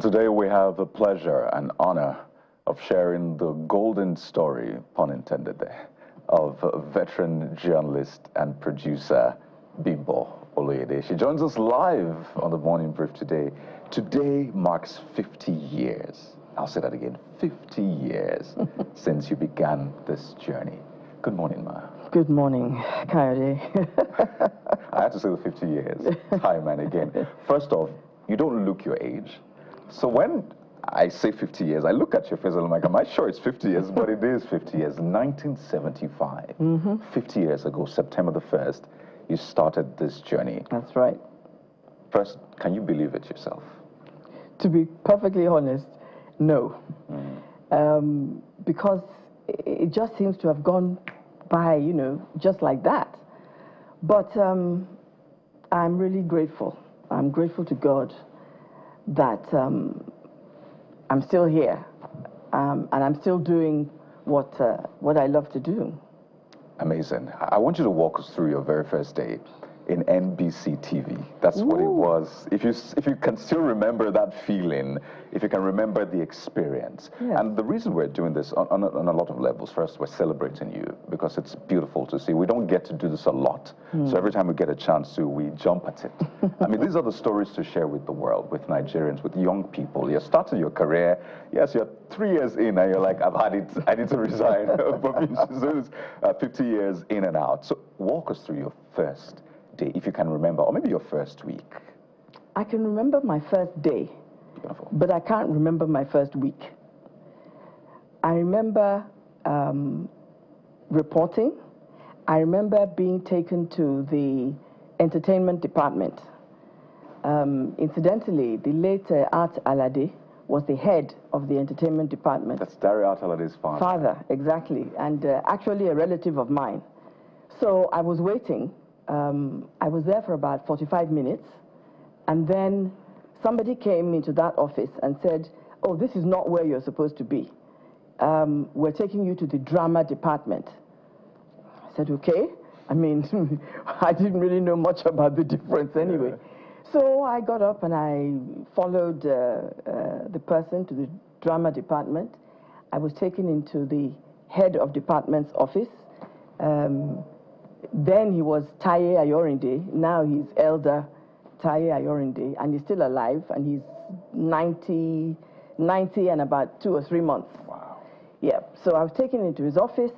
Well, today we have the pleasure and honor of sharing the golden story, pun intended there, of veteran journalist and producer Bimbo Oloyede. She joins us live on the Morning Brief today. Today marks 50 years. I'll say that again, 50 years since you began this journey. Good morning, Ma. Good morning, Kayode. I had to say the 50 years, time and again. First off, you don't look your age. So when I say 50 years, I look at your face and I'm like, am I sure it's 50 years? But it is 50 years. 1975, 50 years ago, September the 1st, you started this journey. That's right. First, can you believe it yourself? To be perfectly honest, no. Because it just seems to have gone by, you know, just like that. But I'm really grateful. I'm grateful to God that I'm still here, and I'm still doing what I love to do. Amazing. I want you to walk us through your very first day in NBC TV. That's what it was. If you can still remember that feeling, if you can remember the experience. Yes. And the reason we're doing this on a lot of levels, first, we're celebrating you because it's beautiful to see. We don't get to do this a lot. So every time we get a chance to, we jump at it. I mean, these are the stories to share with the world, with Nigerians, with young people. You're starting your career. Yes, you're 3 years in and you're like, I've had it, I need to resign. But 50 years in and out. So walk us through your first day, if you can remember, or maybe your first week. I can remember my first day, Beautiful. But I can't remember my first week. I remember reporting. I remember being taken to the entertainment department. Incidentally, the late Art Alade was the head of the entertainment department. That's Dari Art Alade's father. Father, exactly, and actually a relative of mine. So I was waiting. I was there for about 45 minutes, and then somebody came into that office and said, oh, this is not where you're supposed to be. We're taking you to the drama department. I said, okay. I mean, I didn't really know much about the difference anyway. Yeah. So I got up and I followed the person to the drama department. I was taken into the head of department's office. Then he was Taye Ayorinde. Now he's Elder Taye Ayorinde, and he's still alive, and he's 90 and about 2 or 3 months. Wow. Yeah, so I was taken into his office,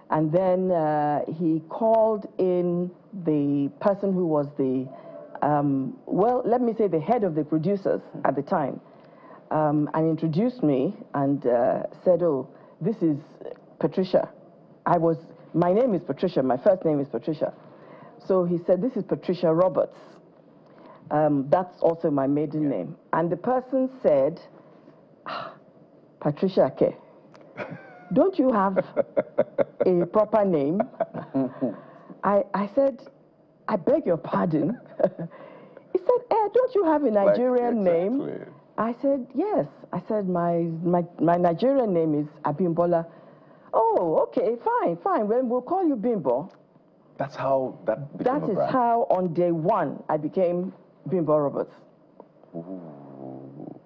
and then he called in the person who was the, well, let me say the head of the producers at the time, and introduced me and said, oh, this is Patricia. My name is Patricia, my first name is Patricia. So he said, this is Patricia Roberts. That's also my maiden name. And the person said, Patricia Ke, don't you have a proper name? I said, I beg your pardon. He said, don't you have a Nigerian name? I said, yes. I said, my Nigerian name is Abimbola. Oh, okay, fine. Well, we'll call you Bimbo. That's how that became a brand. That is how, on day one, I became Bimbo Roberts. Ooh.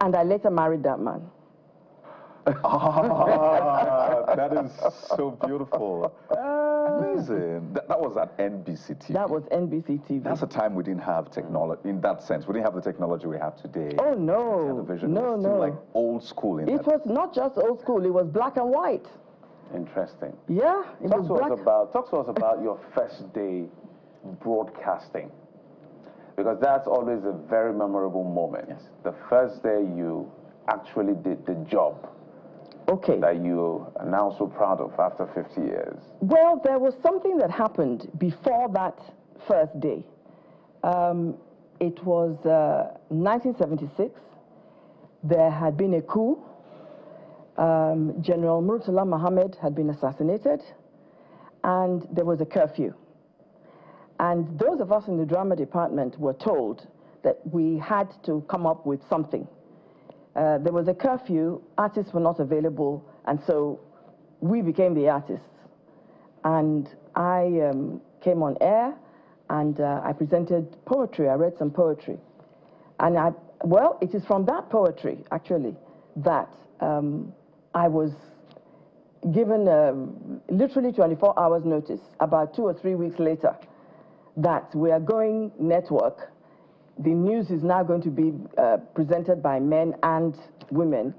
And I later married that man. That is so beautiful. Amazing. That was at NBC TV. That was NBC TV. That's a time we didn't have technology. In that sense, we didn't have the technology we have today. Oh, no. Television was still like old school. It was not just old school. It was black and white. Interesting. Yeah, Talk to us about your first day broadcasting, because that's always a very memorable moment. Yes. The first day you actually did the job. Okay. That you are now so proud of after 50 years. Well, there was something that happened before that first day. It was 1976. There had been a coup. General Murtala Mohammed had been assassinated, and there was a curfew. And those of us in the drama department were told that we had to come up with something. There was a curfew, artists were not available, and so we became the artists. And I came on air, and I presented poetry. I read some poetry. And Well, it is from that poetry, actually, that I was given literally 24 hours notice, about 2 or 3 weeks later, that we are going network. The news is now going to be presented by men and women.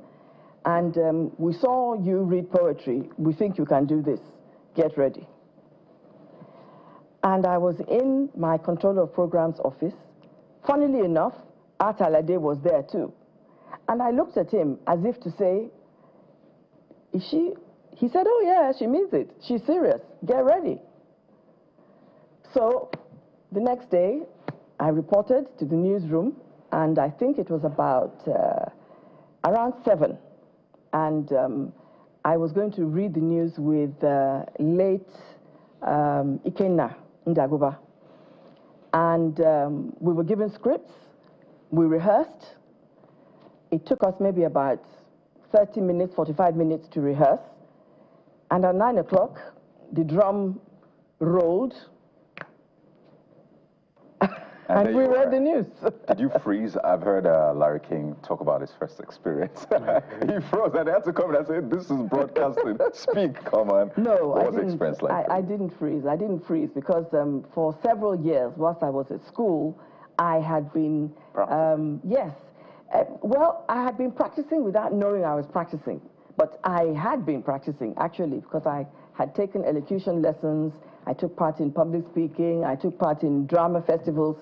And we saw you read poetry. We think you can do this. Get ready. And I was in my controller of programs office. Funnily enough, Oloyede was there too. And I looked at him as if to say, is she? He said, oh yeah, she means it. She's serious. Get ready. So the next day, I reported to the newsroom, and I think it was about around 7. And I was going to read the news with late Ikenna Ndaguba. And we were given scripts. We rehearsed. It took us maybe about 30 minutes, 45 minutes to rehearse. And at 9 o'clock, the drum rolled. And we read the news. Did you freeze? I've heard Larry King talk about his first experience. He froze and I had to come and I said, this is broadcasting. Speak, come on. No, what was the experience like? I didn't freeze. I didn't freeze because for several years, whilst I was at school, I had been, yes. Well, I had been practicing without knowing I was practicing. But I had been practicing, actually, because I had taken elocution lessons. I took part in public speaking. I took part in drama festivals.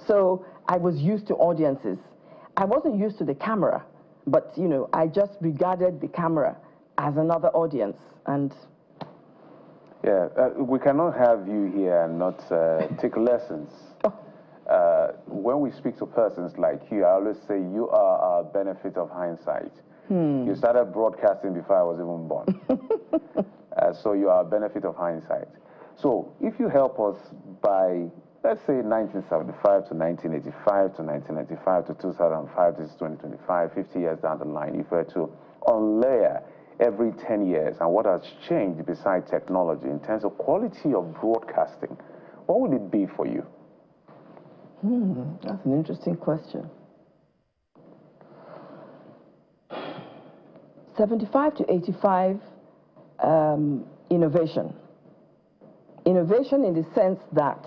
So I was used to audiences. I wasn't used to the camera, but, you know, I just regarded the camera as another audience. And yeah, we cannot have you here and not take lessons. When we speak to persons like you, I always say you are a benefit of hindsight. You started broadcasting before I was even born. So you are a benefit of hindsight. So if you help us by, let's say, 1975 to 1985 to 1995 to 2005, this is 2025, 50 years down the line, if we were to unlayer every 10 years and what has changed besides technology in terms of quality of broadcasting, what would it be for you? That's an interesting question. 75 to 85, innovation. Innovation in the sense that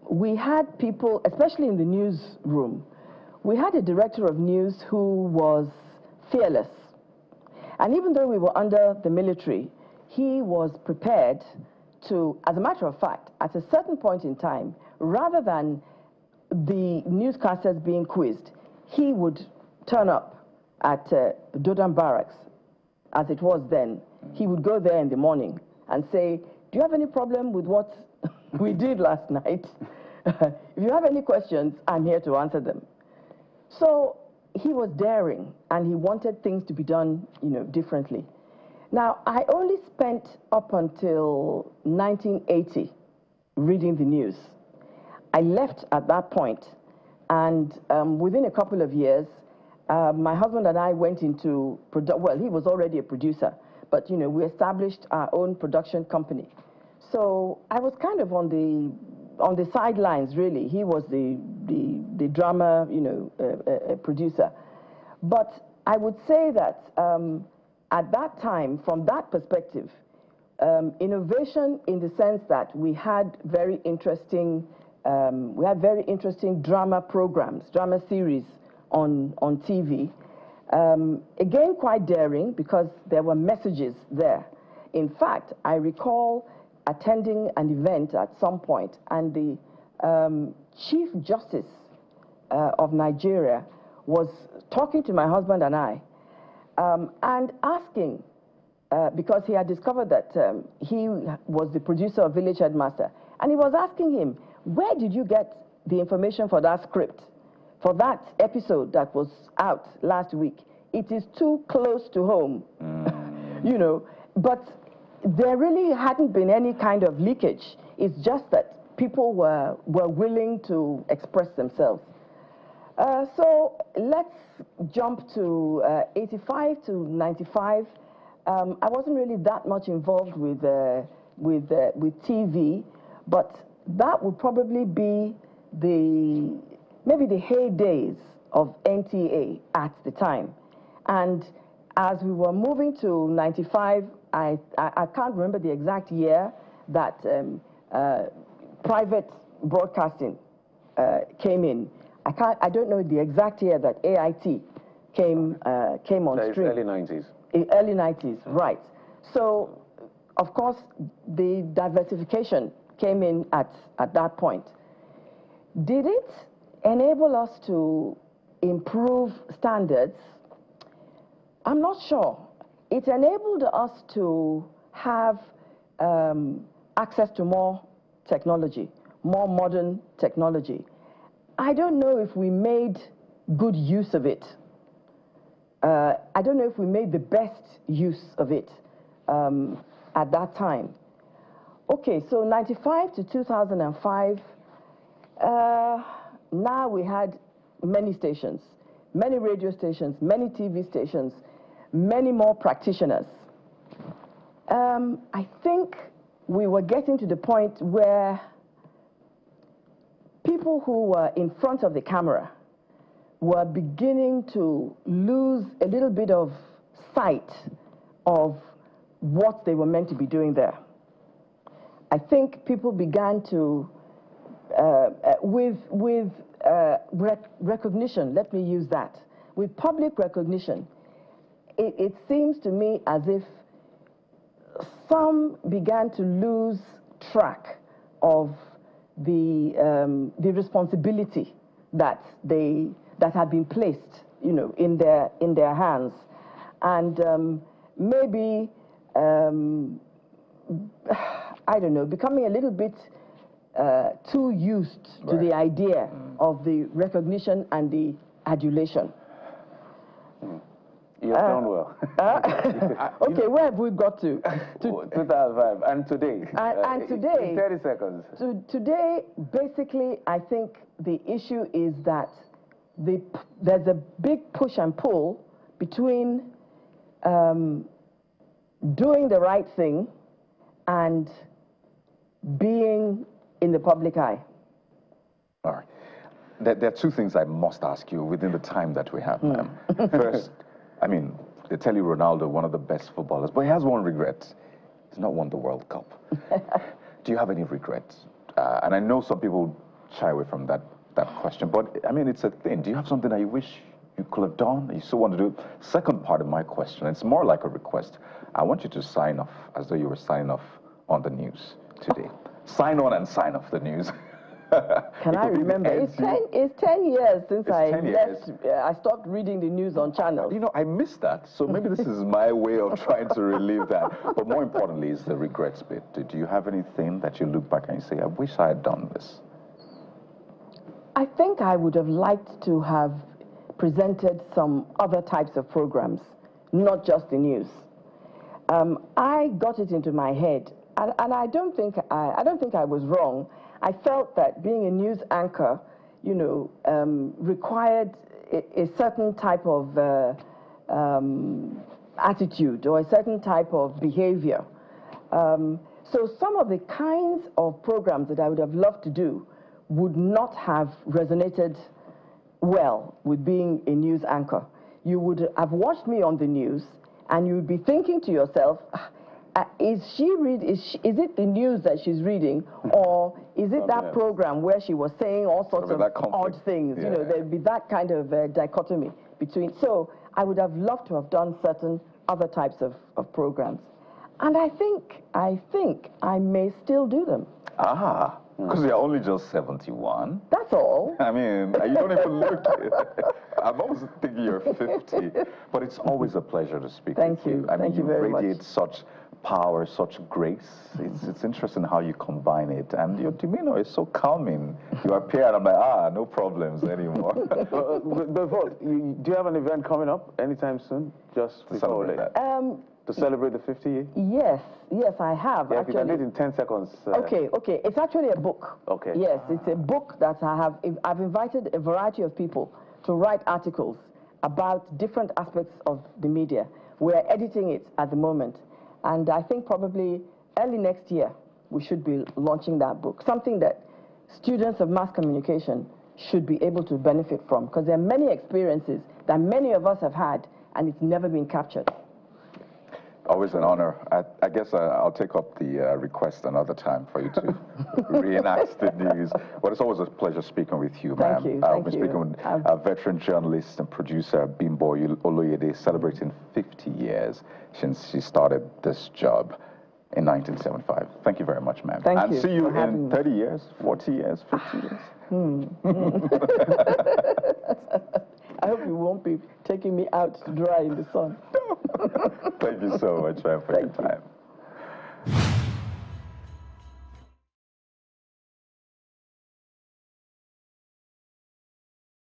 we had people, especially in the newsroom, we had a director of news who was fearless. And even though we were under the military, he was prepared to, as a matter of fact, at a certain point in time, rather than the newscasters being quizzed, he would turn up at Dodan Barracks, as it was then. He would go there in the morning and say, do you have any problem with what we did last night? If you have any questions, I'm here to answer them. So he was daring, and he wanted things to be done, you know, differently. Now, I only spent up until 1980 reading the news. I left at that point, and within a couple of years, my husband and I went into, well, he was already a producer, but, you know, we established our own production company. So I was kind of on the sidelines, really. He was the drama, you know, producer. But I would say that at that time, from that perspective, innovation in the sense that we had very interesting drama programs, drama series on TV. Again, quite daring because there were messages there. In fact, I recall attending an event at some point, and the Chief Justice of Nigeria was talking to my husband and I, and asking, because he had discovered that he was the producer of Village Headmaster, and he was asking him, where did you get the information for that script, for that episode that was out last week? It is too close to home, you know, but there really hadn't been any kind of leakage. It's just that people were willing to express themselves. So let's jump to 85 to 95. I wasn't really that much involved with TV, but that would probably be the maybe the heydays of NTA at the time. And as we were moving to 95, I can't remember the exact year that private broadcasting came in. I don't know the exact year that AIT came on stream. Early 90s. Early 90s, right. So, of course, the diversification came in at that point. Did it enable us to improve standards? I'm not sure. It enabled us to have access to more technology, more modern technology. I don't know if we made good use of it. I don't know if we made the best use of it at that time. Okay, so 95 to 2005, now we had many stations, many radio stations, many TV stations, many more practitioners. I think we were getting to the point where people who were in front of the camera were beginning to lose a little bit of sight of what they were meant to be doing there. I think people began to, with recognition, let me use that, with public recognition, it seems to me as if some began to lose track of the responsibility that had been placed, you know, in their hands, and maybe I don't know, becoming a little bit too used to the idea of the recognition and the adulation. You've done well. Okay, where have we got to? 2005, and today? And today, in 30 seconds. Today, basically, I think the issue is that there's a big push and pull between doing the right thing and being in the public eye. All right. There are two things I must ask you within the time that we have, ma'am. First, I mean, they tell you Ronaldo, one of the best footballers, but he has one regret. He's not won the World Cup. Do you have any regrets? And I know some people shy away from that question, but I mean, it's a thing. Do you have something that you wish you could have done, you still want to do? Second part of my question, it's more like a request. I want you to sign off as though you were signing off on the news today. Sign on and sign off the news. Can I remember? It's 10 years since I stopped reading the news on channels. You know, I missed that, so maybe this is my way of trying to relieve that. But more importantly is the regrets bit. Do you have anything that you look back and you say, I wish I had done this? I think I would have liked to have presented some other types of programs, not just the news. I got it into my head, and I don't think I was wrong. I felt that being a news anchor, you know, required a certain type of attitude or a certain type of behavior. So some of the kinds of programs that I would have loved to do would not have resonated well with being a news anchor. You would have watched me on the news, and you would be thinking to yourself, is it the news that she's reading, or is it that program where she was saying all sorts of odd things? Yeah. You know, there'd be that kind of dichotomy between. So I would have loved to have done certain other types of programs. And I think I may still do them. Ah, because you're only just 71. That's all. I mean, you don't even look it. I'm always thinking you're 50. But it's always a pleasure to speak with you. I mean, Thank you very much. You radiate such power, such grace. It's interesting how you combine it. And your demeanor is so calming. You appear and I'm like, no problems anymore. Before, do you have an event coming up anytime soon? Just to celebrate that? To celebrate the 50 year? Yes, I have. Yeah, actually. If you can do it in 10 seconds. Okay. It's actually a book. Okay. Yes, it's a book that I've invited a variety of people to write articles about different aspects of the media. We're editing it at the moment. And I think probably early next year, we should be launching that book. Something that students of mass communication should be able to benefit from, because there are many experiences that many of us have had, and it's never been captured. Always an honor. I guess I'll take up the request another time for you to reenact the news. But it's always a pleasure speaking with you, ma'am. Thank you. I'll be speaking with a veteran journalist and producer, Bimbo Oloyede, celebrating 50 years since she started this job in 1975. Thank you very much, ma'am. Thank you. And see you in 30 years, 40 years, 50 years. I hope you won't be taking me out to dry in the sun. Thank you so much, ma'am, for your time.